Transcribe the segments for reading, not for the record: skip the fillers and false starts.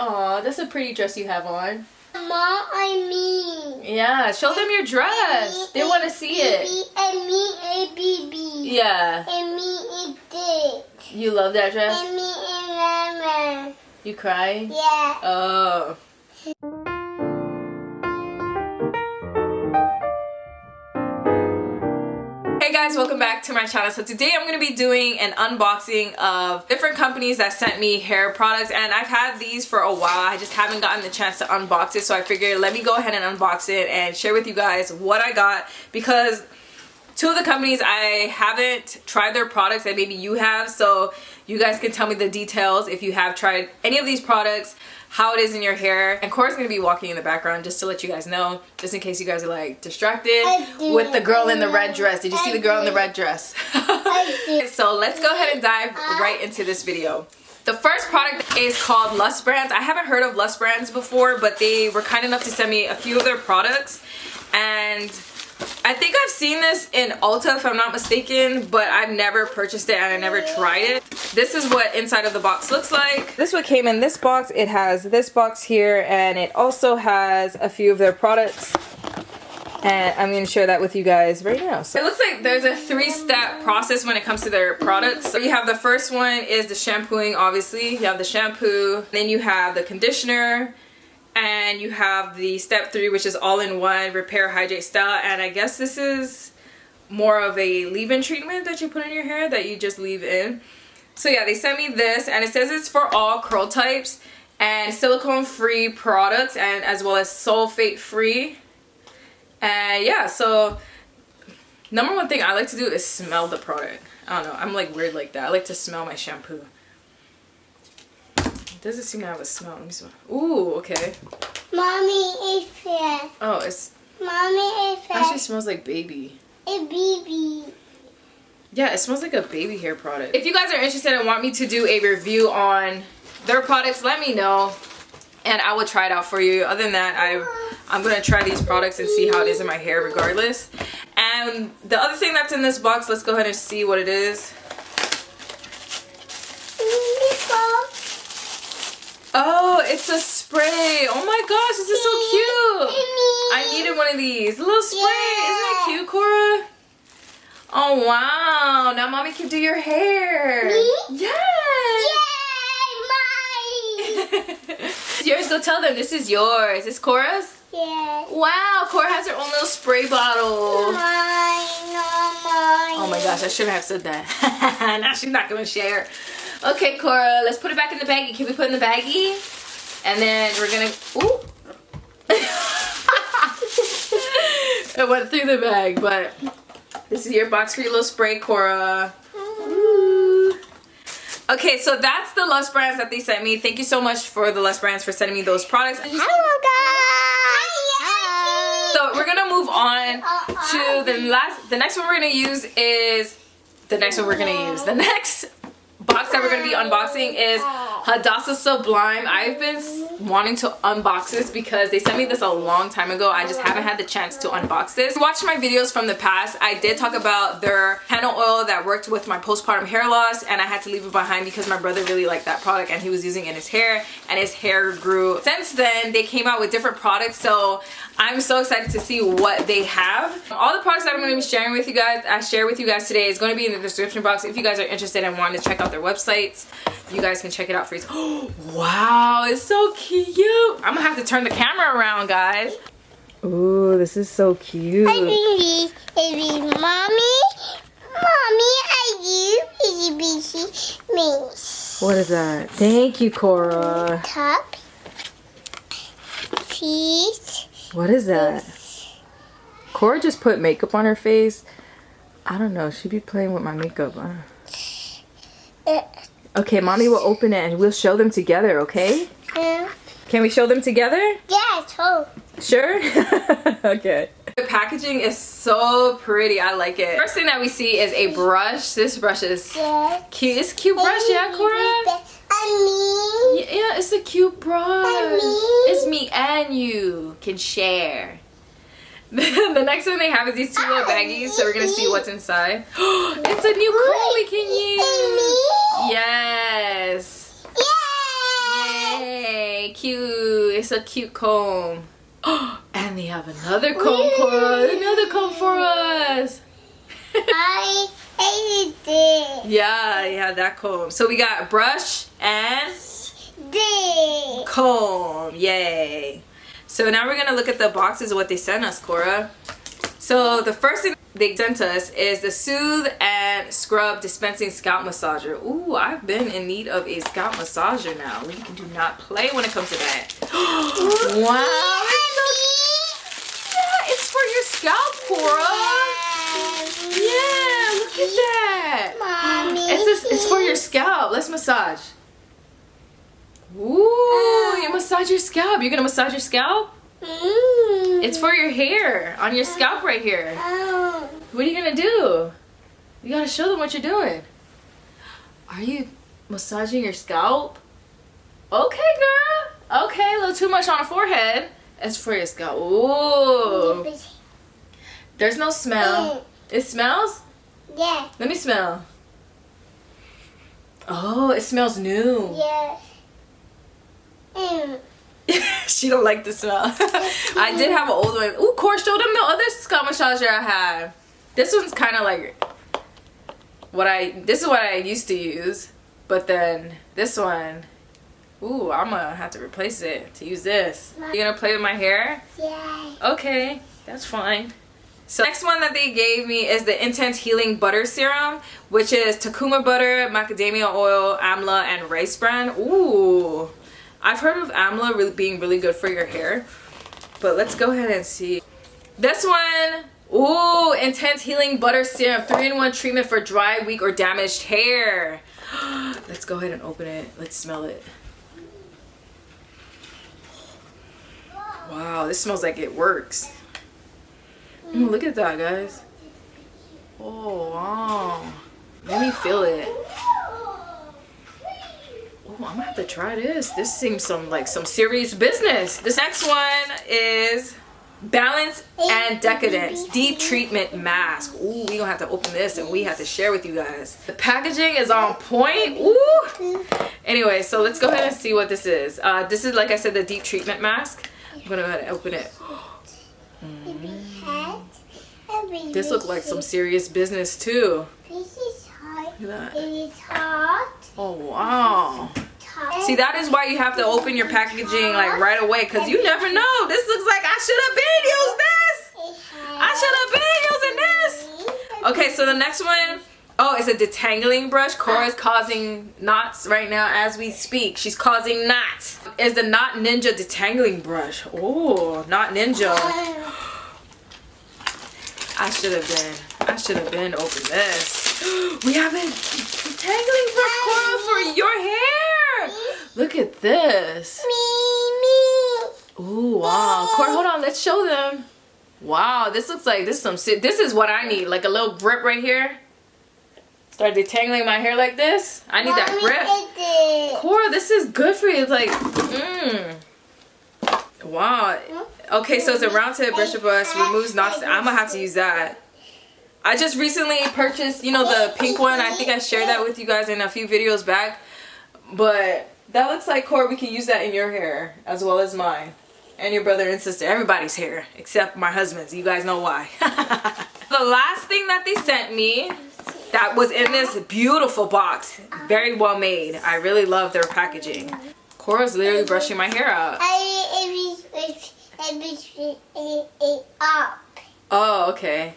Aw, that's a pretty dress you have on. Mom, I mean. Yeah, show them your dress. They want to see it. And me a baby. Yeah. And me a dick. You love that dress? And me a lemon. You crying? Yeah. Oh. Hey guys, welcome back to my channel. So today I'm going to be doing an unboxing of different companies that sent me hair products, and I've had these for a while. I just haven't gotten the chance to unbox it, so I figured let me go ahead and unbox it and share with you guys what I got, because two of the companies I haven't tried their products and maybe you have, so you guys can tell me the details if you have tried any of these products, how it is in your hair. And Korra's gonna be walking in the background just to let you guys know, just in case you guys are like distracted with the girl in the red dress. Did you see the girl in the red dress? So let's go ahead and dive right into this video. The first product is called Lust Brands. I haven't heard of Lust Brands before, but they were kind enough to send me a few of their products, and I think I've seen this in Ulta if I'm not mistaken, but I've never purchased it and I never tried it. This is what inside of the box looks like. This is what came in this box. It has this box here, and it also has a few of their products, and I'm going to share that with you guys right now. So it looks like there's a 3-step process when it comes to their products. So you have the first one is the shampooing, obviously. You have the shampoo, then you have the conditioner, and you have the step 3, which is all-in-one repair, hydrate, style. And I guess this is more of a leave-in treatment that you put in your hair that you just leave in. So yeah, they sent me this, and it says it's for all curl types and silicone-free products, and as well as sulfate-free. And yeah, so number one thing I like to do is smell the product. I don't know, I'm like weird like that. I like to smell my shampoo. It doesn't seem to have a smell. Let me smell. Ooh, okay. Mommy is here. Oh, it's... Mommy is here. Actually smells like baby. A baby. Yeah, it smells like a baby hair product. If you guys are interested and want me to do a review on their products, let me know, and I will try it out for you. Other than that, I'm gonna try these products and see how it is in my hair regardless. And the other thing that's in this box, let's go ahead and see what it is. Oh, it's a spray. Oh my gosh, this is so cute. I needed one of these. A little spray. Yeah. Isn't that cute, Korra? Oh wow. Now mommy can do your hair. Me? Yes. Yay, mine. Yours, go tell them this is yours. It's Korra's? Yeah. Wow, Korra has her own little spray bottle. Mine, not mine. Oh my gosh, I shouldn't have said that. Now she's not gonna share. Okay, Korra, let's put it back in the baggie. Can we put it in the baggie? And then we're gonna... Ooh! It went through the bag, but this is your box for your little spray, Korra. Ooh. Okay, so that's the Lust Brands that they sent me. Thank you so much for the Lust Brands for sending me those products. Hello, guys. So we're gonna move on to the next one we're gonna use is... The next box that we're going to be unboxing is Hadassah Sublime. I've been wanting to unbox this because they sent me this a long time ago. I just haven't had the chance to unbox this. Watch my videos from the past. I did talk about their candle oil that worked with my postpartum hair loss, and I had to leave it behind because my brother really liked that product and he was using it in his hair, and his hair grew. Since then, they came out with different products, so I'm so excited to see what they have. All the products that I'm going to be sharing with you guys, I share with you guys today, is going to be in the description box. If you guys are interested and want to check out their websites, you guys can check it out for yourself. Oh, wow, it's so cute. I'm gonna have to turn the camera around, guys. Ooh, this is so cute. Mommy, I do busy mix. What is that? Thank you, Korra. Cup. Cheese. What is that? Korra just put makeup on her face. I don't know. She'd be playing with my makeup. Okay, mommy will open it and we'll show them together, okay? Yeah. Can we show them together? Yeah, totally. Sure? Okay. The packaging is so pretty. I like it. First thing that we see is a brush. This brush is cute. It's a cute brush, yeah, Korra? Yeah, it's a cute brush. It's me and you can share. The next one they have is these two little baggies, so we're gonna see what's inside. It's a new comb we can use. Yes. Yay! cute. It's a cute comb. And they have another comb, Korra. Another comb for us. I hated it. Yeah, that comb. So we got brush and This. comb. Yay. So now we're gonna look at the boxes of what they sent us, Korra. So the first thing they sent us is the Soothe and Scrub Dispensing Scalp Massager. Ooh, I've been in need of a scalp massager now. We do not play when it comes to that. Wow. Yeah, it's for your scalp, Korra. Yeah, look at that. Mommy. It's for your scalp. Let's massage. Ooh, you massage your scalp. You're gonna massage your scalp? It's for your hair on your scalp right here. What are you gonna do? You gotta show them what you're doing. Are you massaging your scalp? Okay, girl. Okay, a little too much on the forehead. It's for your scalp. Ooh. There's no smell. It smells? Yeah. Let me smell. Oh, it smells new. Yes. She don't like the smell. I did have an old one. Ooh, Korra, show them the other scalp massager I have. This one's kind of like this is what I used to use, but then this one, ooh, I'm gonna have to replace it to use this. You gonna play with my hair? Yeah. Okay, that's fine. So next one that they gave me is the Intense Healing Butter Serum, which is Takuma butter, macadamia oil, amla, and rice bran. Ooh, I've heard of amla being really good for your hair, but let's go ahead and see. This one, ooh, Intense Healing Butter Serum, 3-in-1 treatment for dry, weak, or damaged hair. Let's go ahead and open it. Let's smell it. Wow, this smells like it works. Ooh, look at that, guys. Oh, wow. Let me feel it. Oh, I'm gonna have to try this. This seems some serious business. This next one is Balance and Decadence Deep Treatment Mask. Ooh, we gonna have to open this and we have to share with you guys. The packaging is on point. Ooh. Anyway, so let's go ahead and see what this is. This is, like I said, the Deep Treatment Mask. I'm gonna go ahead and open it. This looks like some serious business too. This is hot. Look at that. It is hot. Oh, wow. See, that is why you have to open your packaging like right away, because you never know. This looks like I should have been using this. I should have been using this. Okay, so the next one, oh, it's a detangling brush. Korra's causing knots right now as we speak. She's causing knots. It's the Knot Ninja detangling brush. Oh, Knot Ninja. I should have been open this. We have a detangling brush, Korra, for your hair. Look at this. Ooh, wow. Korra, hold on, let's show them. Wow, this looks like this is what I need, like a little grip right here. Start detangling my hair like this. I need that grip. Korra, this is good for you. It's like, wow. Okay, so it's a round tip brush brush, removes knots. I'm gonna have to use that. I just recently purchased, you know, the pink one. I think I shared that with you guys in a few videos back. But that looks like, Korra, we can use that in your hair as well as mine. And your brother and sister. Everybody's hair. Except my husband's. You guys know why. The last thing that they sent me that was in this beautiful box. Very well made. I really love their packaging. Korra's literally brushing my hair out. Oh, okay.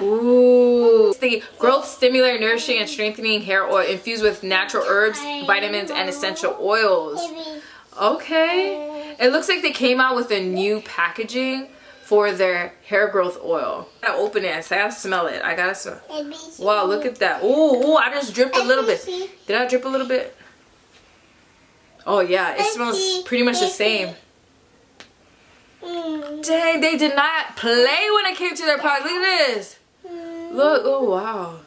Ooh. It's the growth stimulator, nourishing and strengthening hair oil infused with natural herbs, vitamins, and essential oils. Okay. It looks like they came out with a new packaging for their hair growth oil. I gotta open it. I gotta smell it. I gotta smell it. Wow, look at that. Ooh, I just dripped a little bit. Did I drip a little bit? Oh yeah, it smells pretty much the same. Dang, they did not play when it came to their product. Look at this. Look, oh wow.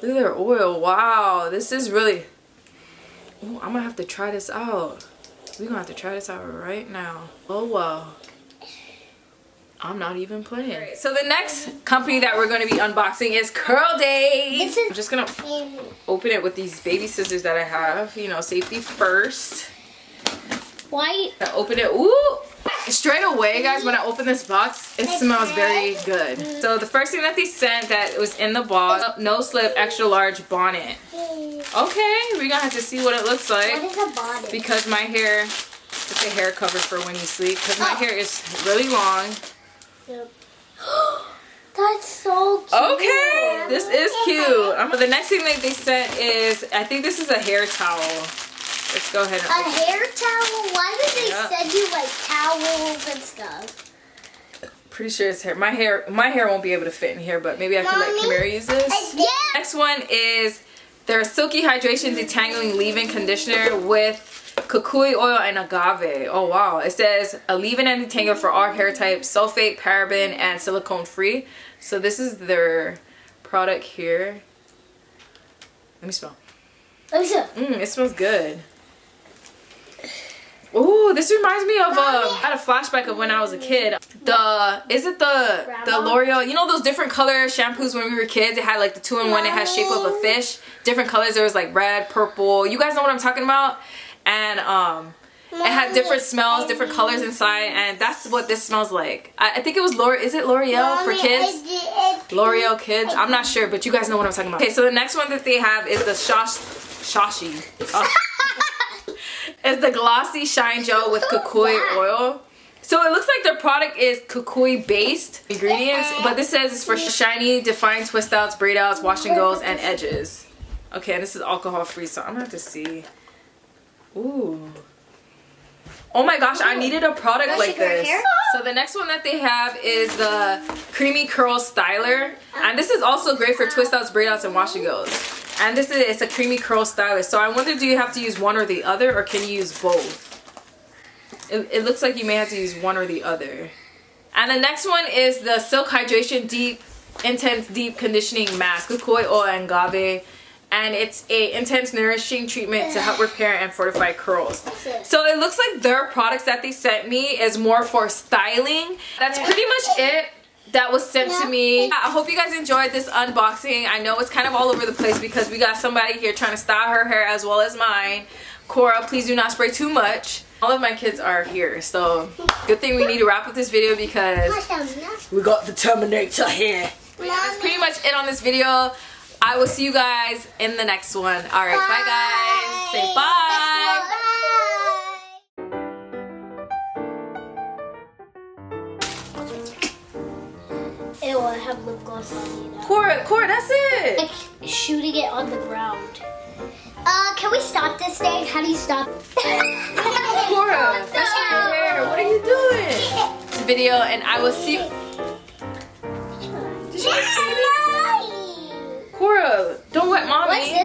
Look at their oil. Wow, this is really... Oh, I'm gonna have to try this out. We're gonna have to try this out right now. Oh wow. I'm not even playing. Right, so the next company that we're gonna be unboxing is Curl Days. I'm just gonna open it with these baby scissors that I have. You know, safety first. Why? I open it. Ooh! Straight away, guys, when I open this box, it smells very good. So the first thing that they sent that was in the box, no slip, extra large bonnet. Okay, we're gonna have to see what it looks like. What is a bonnet? Because my hair, it's a hair cover for when you sleep. Because my hair is really long. Yep. That's so cute. Okay, this is cute. But the next thing that they sent is, I think this is a hair towel. Let's go ahead and A hair towel? Why did they Yep. send you like towels and stuff? Pretty sure it's hair. My hair won't be able to fit in here, but maybe I can let Mommy? Kimira use this. Yeah. Next one is their Silky Hydration Detangling Leave-In Conditioner with kukui oil and agave. Oh wow. It says a leave-in and detangler for all hair types, sulfate, paraben, and silicone free. So this is their product here. Let me smell. Let me see. It smells good. Ooh, this reminds me of I had a flashback of when I was a kid. The L'Oreal, you know those different color shampoos when we were kids? It had like the 2-in-1, it had shape of a fish. Different colors, there was like red, purple. You guys know what I'm talking about? And it had different smells, different colors inside, and that's what this smells like. I think it was is it L'Oreal for kids? L'Oreal Kids? I'm not sure, but you guys know what I'm talking about. Okay, so the next one that they have is the Shashi. It's the Glossy Shine Gel with kukui oil. So it looks like their product is kukui based ingredients, but this says it's for shiny, defined twist outs, braid outs, wash and goes, and edges. Okay, and this is alcohol free, so I'm gonna have to see. Ooh. Oh my gosh, I needed a product like this. So the next one that they have is the Creamy Curl Styler. And this is also great for twist outs, braid outs, and wash and goes. And it's a creamy curl styler. So I wonder, do you have to use one or the other, or can you use both? It looks like you may have to use one or the other. And the next one is the Silk Hydration Intense Deep Conditioning Mask, kukui oil and agave. And it's a intense nourishing treatment to help repair and fortify curls. So it looks like their products that they sent me is more for styling. That's pretty much it that was sent to me. I hope you guys enjoyed this unboxing. I know it's kind of all over the place because we got somebody here trying to style her hair as well as mine. Korra, please do not spray too much. All of my kids are here, so good thing we need to wrap up this video because we got the Terminator here. That's pretty much it on this video. I will see you guys in the next one. Alright, bye guys. Say bye. Ew, I have lip gloss on you now. Korra, that's it. Like shooting it on the ground. Can we stop this thing? How do you stop? Korra, that's your hair. What are you doing? It's a video, and I will see. Korra, don't wet mommy.